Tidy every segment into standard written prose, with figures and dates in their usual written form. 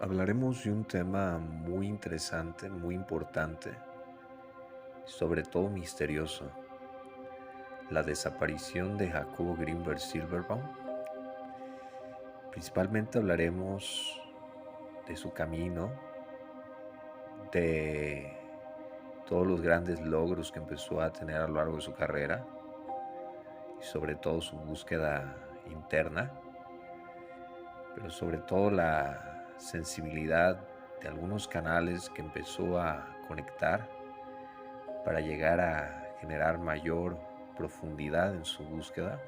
Hablaremos de un tema muy interesante, muy importante, sobre todo misterioso, la desaparición de Jacobo Grinberg Silverbaum. Principalmente hablaremos de su camino, de todos los grandes logros que empezó a tener a lo largo de su carrera y sobre todo su búsqueda interna, pero sobre todo la sensibilidad de algunos canales que empezó a conectar para llegar a generar mayor profundidad en su búsqueda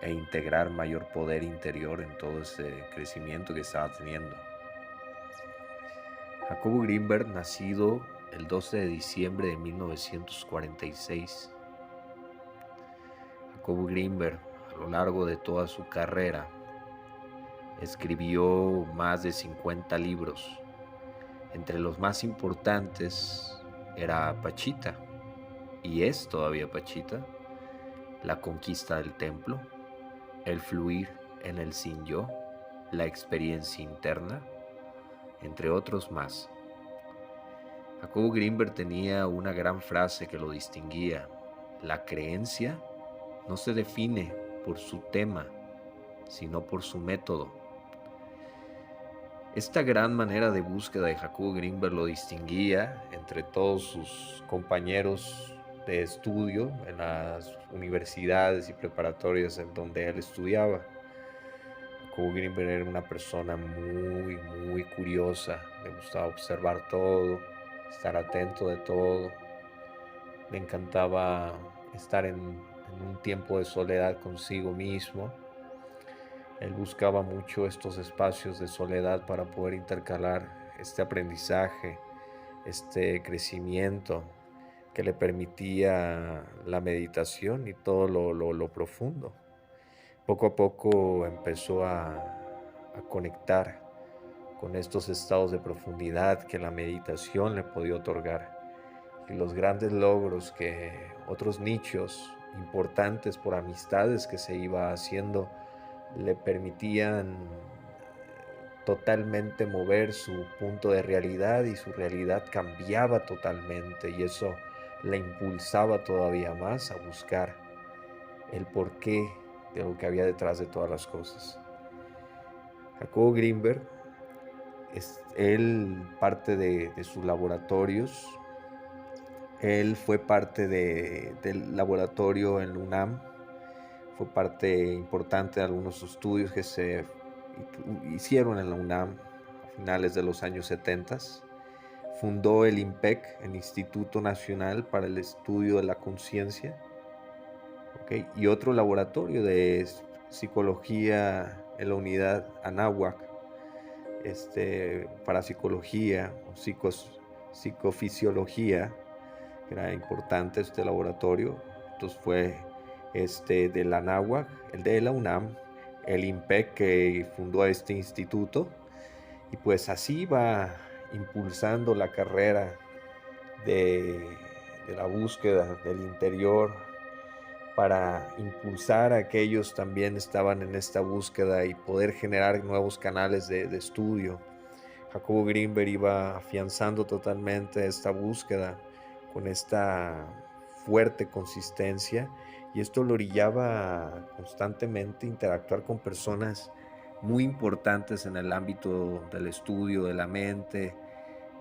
e integrar mayor poder interior en todo ese crecimiento que estaba teniendo. Jacobo Grinberg, nacido el 12 de diciembre de 1946. Jacobo Grinberg, a lo largo de toda su carrera, escribió más de 50 libros. Entre los más importantes era Pachita, y es todavía Pachita, La conquista del templo, El fluir en el sin yo, La experiencia interna, entre otros más. Jacobo Grinberg tenía una gran frase que lo distinguía: la creencia no se define por su tema, sino por su método. Esta gran manera de búsqueda de Jacobo Grinberg lo distinguía entre todos sus compañeros de estudio en las universidades y preparatorias en donde él estudiaba. Jacobo Grinberg era una persona muy curiosa, le gustaba observar todo, estar atento de todo, le encantaba estar en un tiempo de soledad consigo mismo. Él buscaba mucho estos espacios de soledad para poder intercalar este aprendizaje, este crecimiento que le permitía la meditación y todo lo profundo. Poco a poco empezó a conectar con estos estados de profundidad que la meditación le podía otorgar, y los grandes logros que otros nichos importantes por amistades que se iba haciendo le permitían totalmente mover su punto de realidad, y su realidad cambiaba totalmente, y eso le impulsaba todavía más a buscar el porqué de lo que había detrás de todas las cosas. Jacobo Grinberg, él parte de sus laboratorios, él fue parte del laboratorio en la UNAM, fue parte importante de algunos estudios que se hicieron en la UNAM a finales de los años 70. Fundó el INPEC, el Instituto Nacional para el Estudio de la Conciencia, ¿okay? Y otro laboratorio de psicología en la unidad Anáhuac, para psicología o psicofisiología, que era importante este laboratorio. Entonces fue de la Anáhuac, el de la UNAM, el INPEC que fundó este instituto, y pues así va impulsando la carrera de la búsqueda del interior, para impulsar a aquellos también estaban en esta búsqueda y poder generar nuevos canales de estudio. Jacobo Grinberg iba afianzando totalmente esta búsqueda con esta fuerte consistencia, y esto lo orillaba constantemente a interactuar con personas muy importantes en el ámbito del estudio de la mente,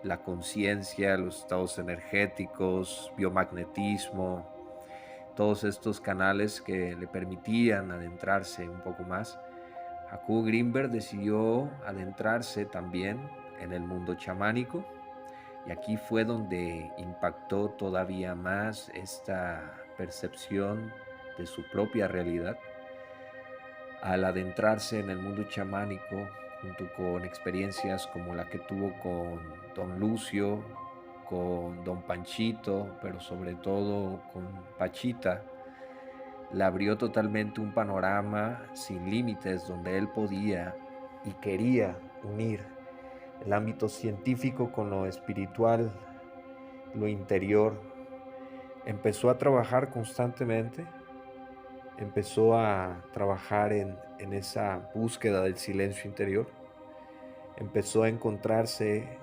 la conciencia, los estados energéticos, biomagnetismo, todos estos canales que le permitían adentrarse un poco más. Jacobo Grinberg decidió adentrarse también en el mundo chamánico, y aquí fue donde impactó todavía más esta percepción de su propia realidad. Al adentrarse en el mundo chamánico, junto con experiencias como la que tuvo con Don Lucio, con Don Panchito, pero sobre todo con Pachita, le abrió totalmente un panorama sin límites, donde él podía y quería unir el ámbito científico con lo espiritual, lo interior. Empezó a trabajar constantemente, empezó a trabajar en esa búsqueda del silencio interior, empezó a encontrarse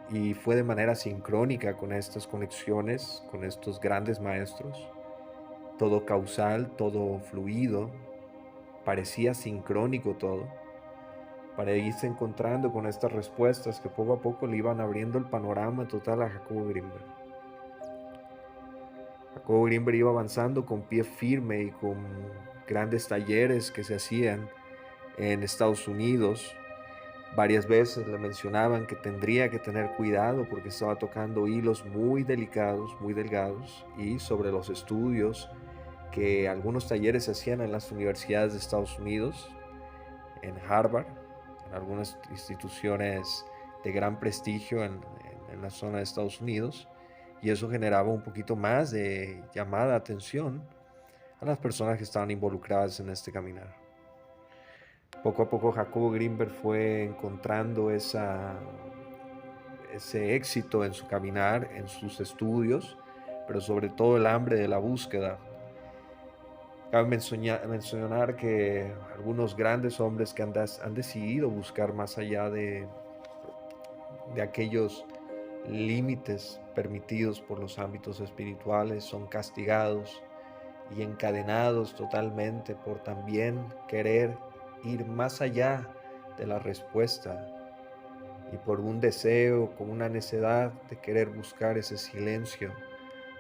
y fue de manera sincrónica con estas conexiones, con estos grandes maestros, todo causal, todo fluido, parecía sincrónico todo, para irse encontrando con estas respuestas que poco a poco le iban abriendo el panorama total a Jacobo Grinberg. Jacobo Grinberg iba avanzando con pie firme y con grandes talleres que se hacían en Estados Unidos. Varias veces le mencionaban que tendría que tener cuidado porque estaba tocando hilos muy delicados, muy delgados, y sobre los estudios que algunos talleres se hacían en las universidades de Estados Unidos, en Harvard, en algunas instituciones de gran prestigio en la zona de Estados Unidos, y eso generaba un poquito más de llamada atención a las personas que estaban involucradas en este caminar. Poco a poco Jacobo Grinberg fue encontrando ese éxito en su caminar, en sus estudios, pero sobre todo el hambre de la búsqueda. Cabe mencionar que algunos grandes hombres que han decidido buscar más allá de aquellos límites permitidos por los ámbitos espirituales son castigados y encadenados totalmente por también querer ir más allá de la respuesta y por un deseo, con una necedad de querer buscar ese silencio.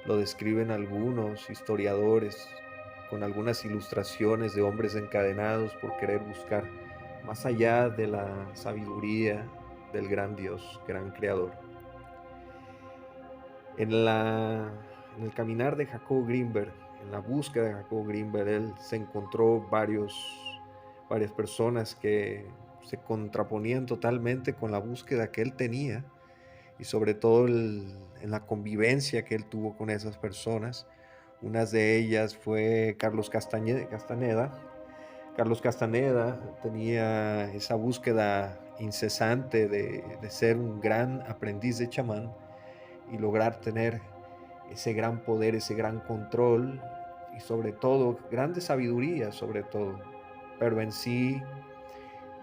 Lo describen algunos historiadores con algunas ilustraciones de hombres encadenados por querer buscar más allá de la sabiduría del gran Dios, gran creador. En el caminar de Jacobo Grinberg, en la búsqueda de Jacobo Grinberg, él se encontró varias personas que se contraponían totalmente con la búsqueda que él tenía, y sobre todo en la convivencia que él tuvo con esas personas. Una de ellas fue Carlos Castaneda. Carlos Castaneda tenía esa búsqueda incesante de ser un gran aprendiz de chamán y lograr tener ese gran poder, ese gran control y sobre todo, grande sabiduría sobre todo. Pero en sí,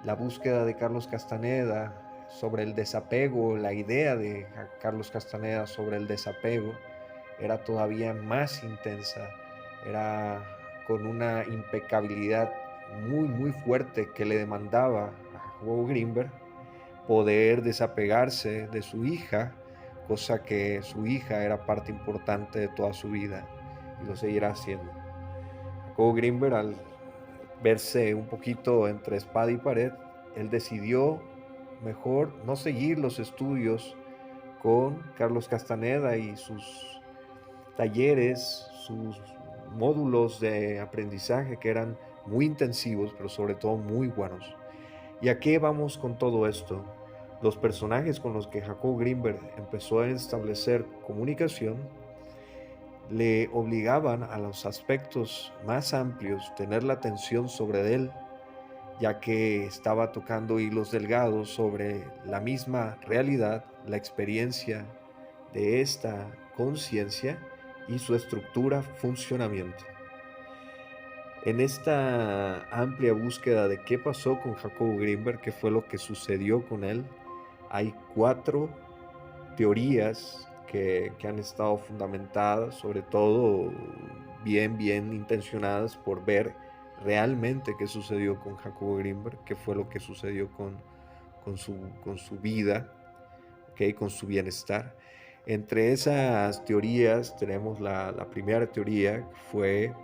la búsqueda de Carlos Castaneda sobre el desapego, la idea de Carlos Castaneda sobre el desapego era todavía más intensa, era con una impecabilidad muy fuerte que le demandaba a Jacobo Grinberg poder desapegarse de su hija, cosa que su hija era parte importante de toda su vida y lo seguirá haciendo. Jacobo Grinberg, al verse un poquito entre espada y pared, él decidió mejor no seguir los estudios con Carlos Castaneda y sus talleres, sus módulos de aprendizaje que eran muy intensivos, pero sobre todo muy buenos. ¿Y a qué vamos con todo esto? Los personajes con los que Jacobo Grinberg empezó a establecer comunicación le obligaban a los aspectos más amplios tener la atención sobre él, ya que estaba tocando hilos delgados sobre la misma realidad, la experiencia de esta conciencia y su estructura, funcionamiento. En esta amplia búsqueda de qué pasó con Jacobo Grinberg, qué fue lo que sucedió con él, hay 4 teorías que han estado fundamentadas, sobre todo bien intencionadas por ver realmente qué sucedió con Jacobo Grinberg, qué fue lo que sucedió con su vida, ¿okay? Con su bienestar. Entre esas teorías tenemos la primera teoría, que fue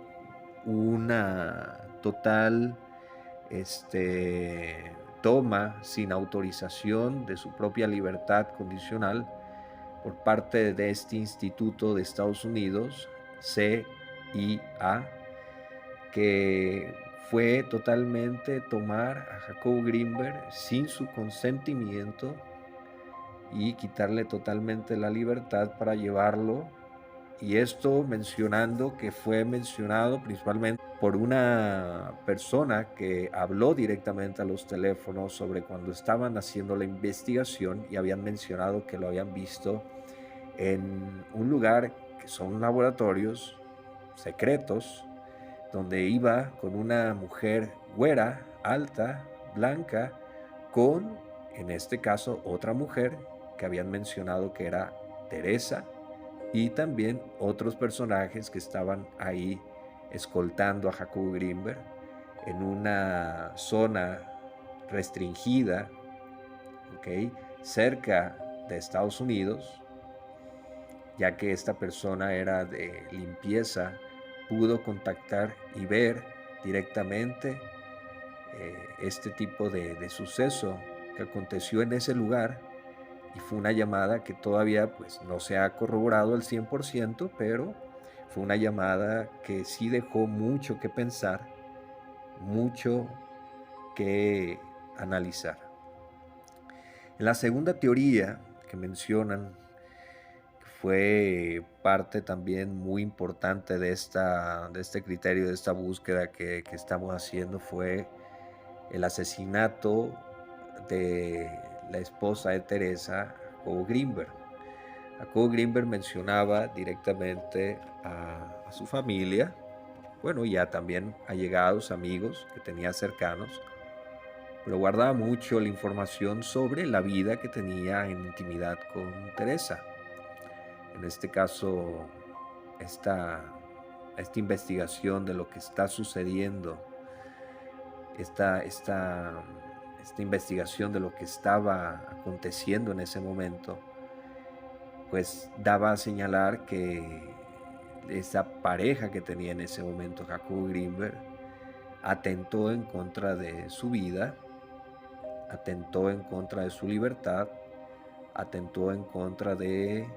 una total toma sin autorización de su propia libertad condicional por parte de este instituto de Estados Unidos, CIA, que fue totalmente tomar a Jacobo Grinberg sin su consentimiento y quitarle totalmente la libertad para llevarlo, y esto mencionando que fue mencionado principalmente por una persona que habló directamente a los teléfonos sobre cuando estaban haciendo la investigación y habían mencionado que lo habían visto en un lugar que son laboratorios secretos, donde iba con una mujer güera, alta, blanca, con en este caso otra mujer que habían mencionado que era Teresa, y también otros personajes que estaban ahí escoltando a Jacobo Grinberg en una zona restringida, ¿ok?, cerca de Estados Unidos, ya que esta persona era de limpieza, pudo contactar y ver directamente este tipo de suceso que aconteció en ese lugar, y fue una llamada que todavía pues no se ha corroborado al 100%, pero fue una llamada que sí dejó mucho que pensar, mucho que analizar. En la segunda teoría que mencionan, que fue parte también muy importante de este criterio, de esta búsqueda que estamos haciendo, fue el asesinato de la esposa de Teresa, Jacobo Grinberg. Jacobo Grinberg mencionaba directamente a su familia, bueno, ya también allegados, amigos que tenía cercanos, pero guardaba mucho la información sobre la vida que tenía en intimidad con Teresa. En este caso, esta investigación de lo que está sucediendo, esta investigación de lo que estaba aconteciendo en ese momento, pues daba a señalar que esa pareja que tenía en ese momento, Jacobo Grinberg, atentó en contra de su vida, atentó en contra de su libertad, atentó en contra de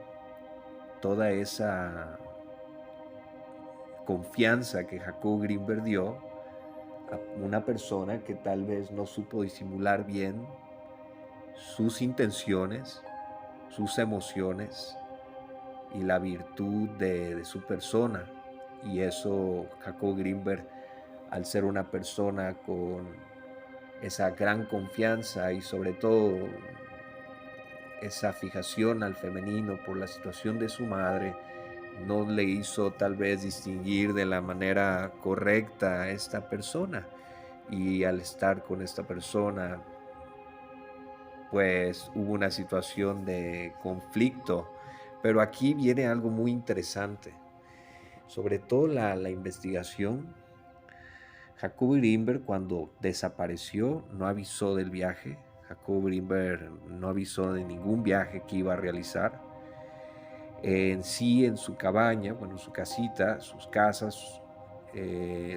toda esa confianza que Jacobo Grinberg dio a una persona que tal vez no supo disimular bien sus intenciones, sus emociones y la virtud de su persona. Y eso, Jacobo Grinberg, al ser una persona con esa gran confianza y sobre todo esa fijación al femenino por la situación de su madre, no le hizo tal vez distinguir de la manera correcta a esta persona. Y al estar con esta persona, pues hubo una situación de conflicto. Pero aquí viene algo muy interesante, sobre todo la investigación. Jacobo Grinberg, cuando desapareció, no avisó del viaje. Jacobo Grinberg no avisó de ningún viaje que iba a realizar. En sí, en su cabaña, bueno, su casita, sus casas,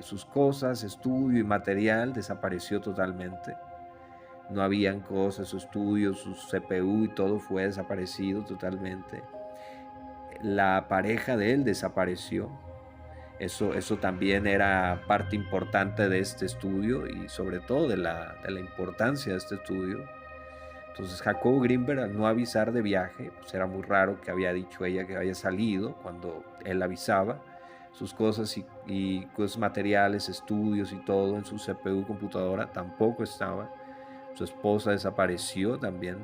sus cosas, estudio y material desapareció totalmente. No habían cosas, su estudio, su CPU y todo fue desaparecido totalmente. La pareja de él desapareció. Eso también era parte importante de este estudio y sobre todo de la importancia de este estudio. Entonces Jacobo Grinberg, al no avisar de viaje, pues era muy raro, que había dicho ella que había salido cuando él avisaba. Sus cosas y cosas materiales, estudios y todo en su CPU computadora tampoco estaba. Su esposa desapareció también.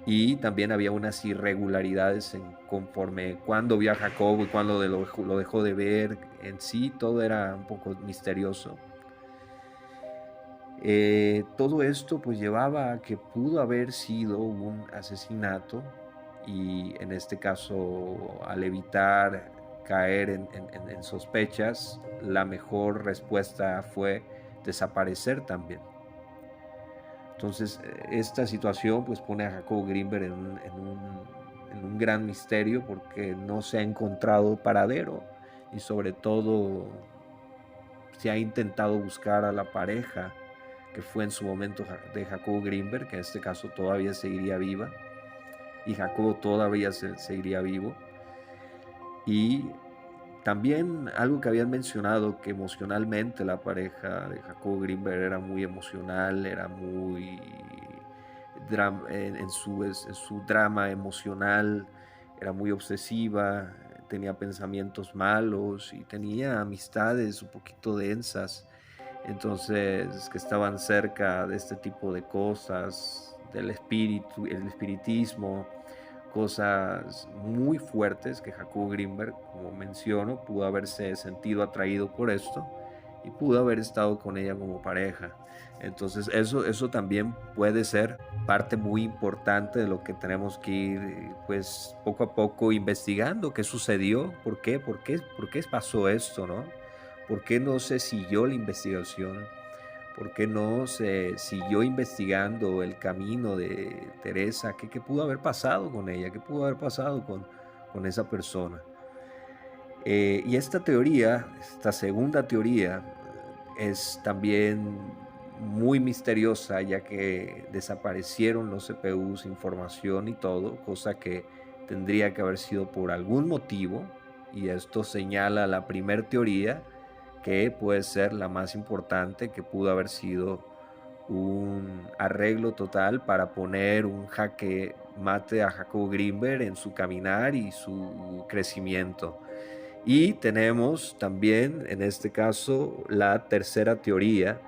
Y también había unas irregularidades en conforme cuándo vio a Jacobo y cuándo lo dejó de ver. En sí todo era un poco misterioso. Todo esto pues llevaba a que pudo haber sido un asesinato, y en este caso, al evitar caer en sospechas, la mejor respuesta fue desaparecer también. Entonces esta situación pues pone a Jacobo Grinberg en un gran misterio, porque no se ha encontrado paradero, y sobre todo se ha intentado buscar a la pareja que fue en su momento de Jacobo Grinberg, que en este caso todavía seguiría viva, y Jacobo todavía seguiría vivo. Y también algo que habían mencionado, que emocionalmente la pareja de Jacobo Grinberg era muy emocional, era muy en su drama emocional, era muy obsesiva, tenía pensamientos malos y tenía amistades un poquito densas. Entonces, que estaban cerca de este tipo de cosas, del espíritu, el espiritismo, cosas muy fuertes que Jacobo Grinberg, como menciono, pudo haberse sentido atraído por esto y pudo haber estado con ella como pareja. Entonces eso también puede ser parte muy importante de lo que tenemos que ir, pues, poco a poco investigando qué sucedió, por qué pasó esto, ¿no? ¿Por qué no se siguió la investigación? ¿Por qué no se siguió investigando el camino de Teresa? ¿Qué pudo haber pasado con ella? ¿Qué pudo haber pasado con esa persona? Y esta teoría, esta segunda teoría, es también muy misteriosa, ya que desaparecieron los CPUs, información y todo, cosa que tendría que haber sido por algún motivo, y esto señala la primera teoría, que puede ser la más importante, que pudo haber sido un arreglo total para poner un jaque mate a Jacobo Grinberg en su caminar y su crecimiento. Y tenemos también, en este caso, la tercera teoría.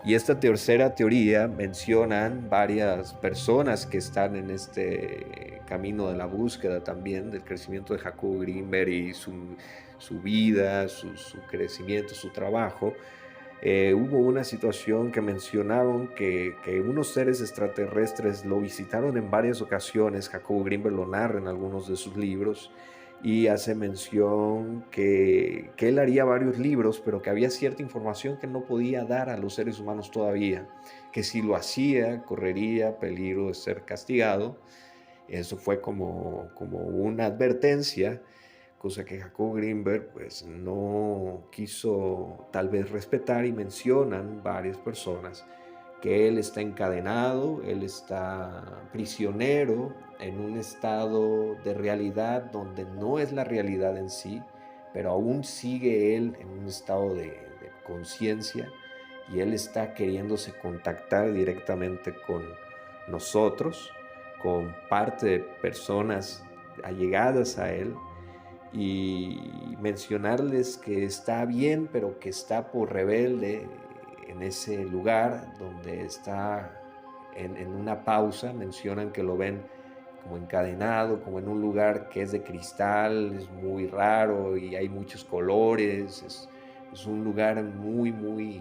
Y esta tercera teoría mencionan varias personas que están en este camino de la búsqueda también del crecimiento de Jacobo Grinberg y su vida, su crecimiento, su trabajo. Hubo una situación que mencionaron que unos seres extraterrestres lo visitaron en varias ocasiones. Jacobo Grinberg lo narra en algunos de sus libros y hace mención que él haría varios libros, pero que había cierta información que no podía dar a los seres humanos todavía, que si lo hacía correría peligro de ser castigado. Eso fue como una advertencia, cosa que Jacobo Grinberg pues no quiso tal vez respetar, y mencionan varias personas que él está encadenado, él está prisionero en un estado de realidad donde no es la realidad en sí, pero aún sigue él en un estado de conciencia, y él está queriéndose contactar directamente con nosotros, con parte de personas allegadas a él, y mencionarles que está bien, pero que está por rebelde en ese lugar donde está en una pausa. Mencionan que lo ven como encadenado, como en un lugar que es de cristal, es muy raro y hay muchos colores, es un lugar muy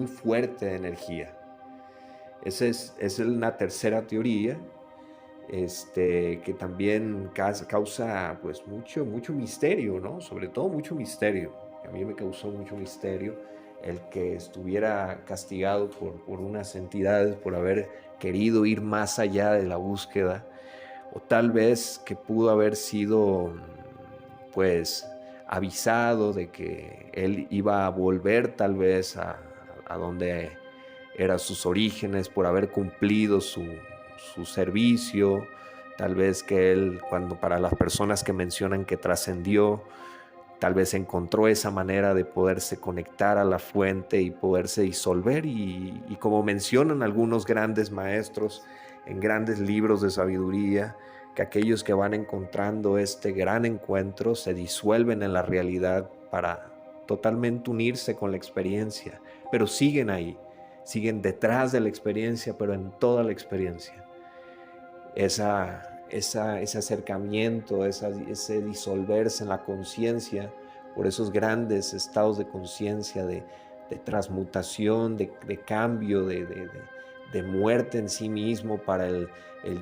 fuerte de energía. Esa es una tercera teoría, que también causa pues mucho misterio, ¿no? Sobre todo mucho misterio. A mí me causó mucho misterio el que estuviera castigado por unas entidades por haber querido ir más allá de la búsqueda, o tal vez que pudo haber sido pues avisado de que él iba a volver tal vez a donde eran sus orígenes, por haber cumplido su servicio. Tal vez que él, cuando para las personas que mencionan que trascendió, tal vez encontró esa manera de poderse conectar a la fuente y poderse disolver, y como mencionan algunos grandes maestros en grandes libros de sabiduría, que aquellos que van encontrando este gran encuentro se disuelven en la realidad para totalmente unirse con la experiencia, pero siguen ahí, siguen detrás de la experiencia, pero en toda la experiencia. Ese acercamiento, ese disolverse en la conciencia, por esos grandes estados de conciencia, de transmutación, de cambio, de muerte en sí mismo para el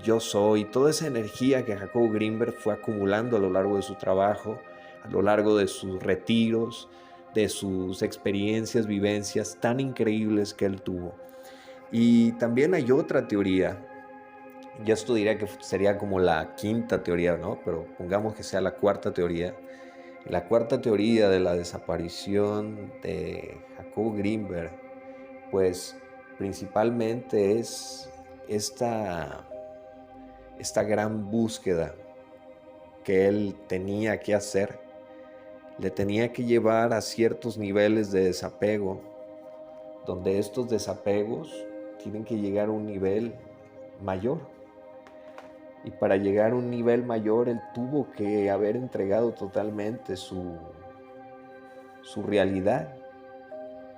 yo soy, toda esa energía que Jacobo Grinberg fue acumulando a lo largo de su trabajo, a lo largo de sus retiros, de sus experiencias, vivencias tan increíbles que él tuvo. Y también hay otra teoría. Yo esto diría que sería como la quinta teoría, ¿no? Pero pongamos que sea la cuarta teoría. La cuarta teoría de la desaparición de Jacobo Grinberg, pues principalmente es esta, esta gran búsqueda que él tenía que hacer. Le tenía que llevar a ciertos niveles de desapego, donde estos desapegos tienen que llegar a un nivel mayor. Y para llegar a un nivel mayor, él tuvo que haber entregado totalmente su realidad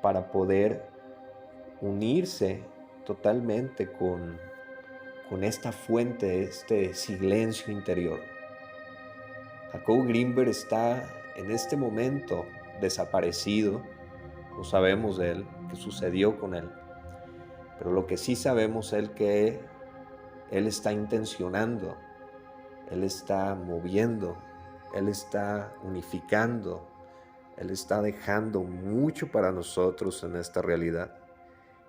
para poder unirse totalmente con esta fuente, este silencio interior. Jacobo Grinberg está en este momento desaparecido, no sabemos de él, qué sucedió con él, Pero lo que sí sabemos es que Él está intencionando, Él está moviendo, Él está unificando, Él está dejando mucho para nosotros en esta realidad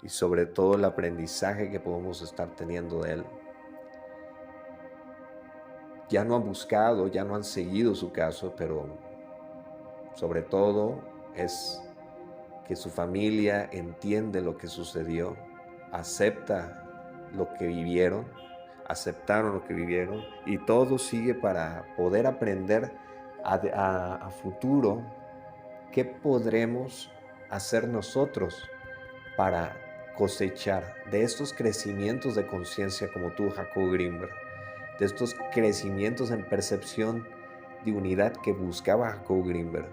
y sobre todo el aprendizaje que podemos estar teniendo de Él. Ya no han buscado, ya no han seguido su caso, pero sobre todo es que su familia entiende lo que sucedió, acepta lo que vivieron, aceptaron lo que vivieron y todo sigue para poder aprender a futuro qué podremos hacer nosotros para cosechar de estos crecimientos de conciencia como tú, Jacob Grinberg, de estos crecimientos en percepción de unidad que buscaba Jacob Grinberg,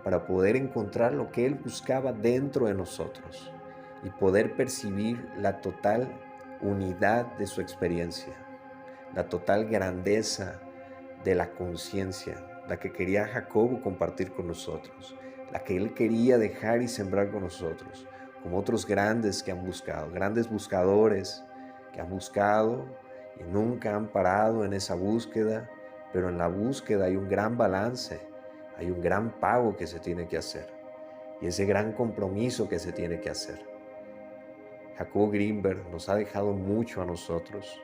para poder encontrar lo que él buscaba dentro de nosotros y poder percibir la total unidad de su experiencia, la total grandeza de la conciencia, la que quería Jacobo compartir con nosotros, la que él quería dejar y sembrar con nosotros, como otros grandes que han buscado, grandes buscadores que han buscado y nunca han parado en esa búsqueda, pero en la búsqueda hay un gran balance, hay un gran pago que se tiene que hacer y ese gran compromiso que se tiene que hacer. Jacob Grinberg nos ha dejado mucho a nosotros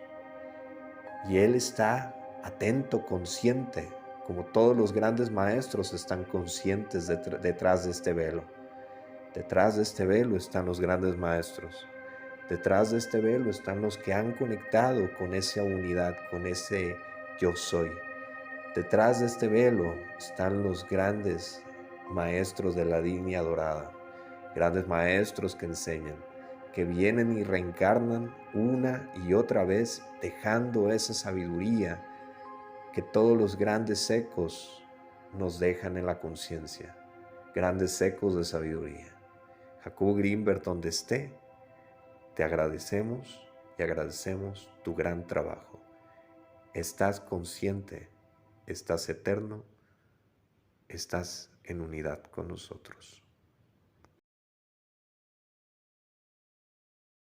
y él está atento, consciente, como todos los grandes maestros están conscientes detrás de este velo. Detrás de este velo están los grandes maestros. Detrás de este velo están los que han conectado con esa unidad, con ese yo soy. Detrás de este velo están los grandes maestros de la línea dorada, grandes maestros que enseñan, que vienen y reencarnan una y otra vez, dejando esa sabiduría que todos los grandes ecos nos dejan en la conciencia, grandes ecos de sabiduría. Jacob Grinberg, donde esté, te agradecemos y agradecemos tu gran trabajo. Estás consciente, estás eterno, estás en unidad con nosotros.